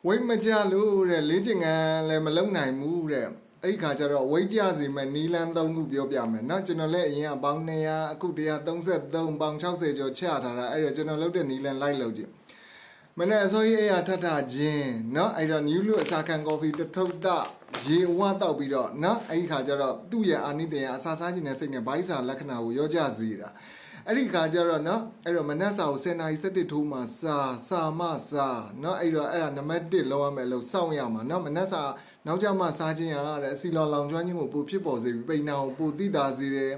ဝိတ်မကြလို့တဲ့လေ့ကျင့်ခန်းလည်းမလုံနိုင်ဘူးတဲ့အဲ့ဒီခါကျတော့ဝိတ်ကြစီမဲ့နီလန်း3ခုပြောပြမယ်เนาะကျွန်တော်လည်းအရင်ကပေါင်း200အခု133ပေါင်60ကျော်ချထားတာအဲ့တော့ကျွန်တော်လုပ်တဲ့နီလန်းလိုက်လုပ်ကြည့်မနေ့အစိုးရအထထချင်းเนาะအဲ့တော့ new look အစာခံ coffee တစ်ထုပ်တရေဝတောက်ပြီးတော့เนาะအဲ့ဒီခါကျတော့သူ့ရဲ့အာနိသင်အစာစားခြင်းနဲ့စိတ်နဲ့ဘိုက်စာလက္ခဏာကိုရောကြစေတာအဲ့ဒီခါကျတော့เนาะအဲ့တော့မနက်စာကို10နာရီ17ထိုးမှာစာမစာเนาะအဲ့တော့အဲ့ဒါနံပါတ်1လောက်ရမယ်လို့စောင့်ရမှာเนาะမနက်စာနောက်ကျမှစားခြင်းရတဲ့အစီလောင်လောင်ကျွမ်းခြင်းကိုပိုဖြစ်ပေါ်စေပြီးပိန်နာကိုပိုတိတာစေတယ်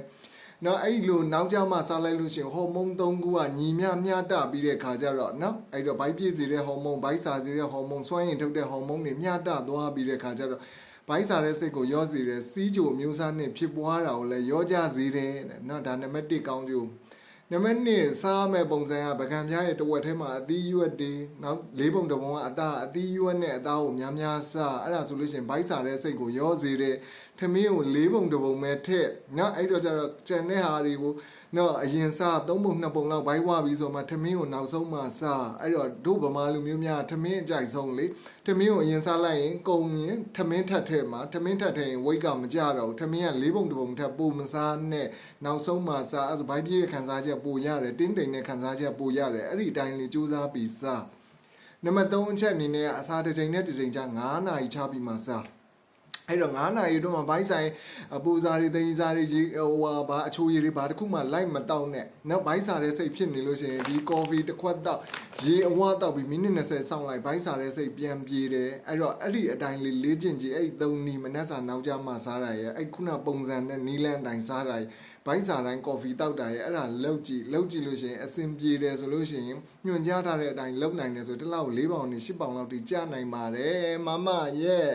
နော်အဲ့လိုနောက်ကျမှစားလိုက်လို့ရှိရင်ဟော်မုန်း3ခုကညီမျှမျှတပြီးတဲ့ခါကျတော့နော်အဲ့တော့ဘိုက်ပြည့်စေတဲ့ဟော်မုန်းဘိုက်စာစေတဲ့ဟော်မုန်းစွမ်းရင်ထုတ်တဲ့ဟော်မုန်းတွေမျှတသွားပြီးတဲ့ခါကျတော့ဘိုက်စာတဲ့စိတ်ကိုရောစေတယ်စီးကြိုမျိုးစားနဲ့ဖြစ်ပွားတာကိုလည်းရောကြစေတယ်တဲ့နော်ဒါနံပါတ်1ကောင်းကျိုးနံပါတ်2စားမဲ့ပုံစံကပကံပြားရဲ့တဝက်ထဲမှာအသီးရွက်တွေနောက်၄ပုံတစ်ပုံကအသားအသီးရွက်နဲ့အသားကိုများများစားအဲ့ဒါဆိုလို့ရှိရင်ဘိုက်စာတဲ့စိတ်ကိုရောစေတယ်ထမင်းကို၄ပုံတစ်ပုံပဲထည့်နော်အဲ့တော့ကျတော့ကျန်တဲ့ဟာတွေကိုနော်အရင်စား3ပုံ2ပုံလောက်ဘိုက်ဝပြီးဆိုမှထမင်းကိုနောက်ဆုံးမှစားအဲ့တော့တို့ဗမာလူမျိုးများထမင်းအကြိုက်ဆုံးလေထမင်းကိုအရင်စားလိုက်ရင်ကုန်ရင်ထမင်းထပ်ထည့်မှာထမင်းထပ်ထည့်ရင်ဝိတ်ကမကြတော့ဘူးထမင်းက၄ပုံတစ်ပုံထပ်ပိုမစားနဲ့နောက်ဆုံးမှစားအဲ့ဒါဘိုက်ပြည့်ခံစားချက်ပိုရတယ်တင်းတိမ်နဲ့ခံစားချက်ပိုရတယ်အဲ့ဒီအတိုင်းလေးစူးစမ်းပြီးစားနံပါတ်3အချက်အနေနဲ့အစားတစ်ချိန်နဲ့တစ်ချိန်ကြာ9နာရီချပြီးမှစားအဲ့တော့9နာရီတော့မှဘိုက်ဆိုင်အပူစားတွေသိစားတွေဟိုဘာအချိုရည်တွေဘာတခုမှလိုက်မတောက်နဲ့နော်ဘိုက်စားတဲ့စိတ်ဖြစ်နေလို့ရှိရင်ဒီကော်ဖီတစ်ခွက်တောက်ရေအဝတောက်ပြီးမိနစ်20စောင့်လိုက်ဘိုက်စားတဲ့စိတ်ပြန်ပြေတယ်အဲ့တော့အဲ့ဒီအတိုင်းလေးလေ့ကျင့်ကြည့်အဲ့3နီမနက်စာနောက်ကျမှစားရရဲ့အဲ့ခုနပုံစံနဲ့နီလန်းအတိုင်းစားရရဲ့ဘိုက်စာတိုင်းကော်ဖီတောက်တာရဲ့အဲ့ဒါလောက်ကြည့်လို့ရှိရင်အဆင်ပြေတယ်ဆိုလို့ရှိရင်ညွှန်ကြားထားတဲ့အတိုင်းလုပ်နိုင်တယ်ဆိုတစ်လောက်4ပေါင်နဲ့10ပေါင်လောက်ထိကျနိုင်ပါတယ်မမရဲ့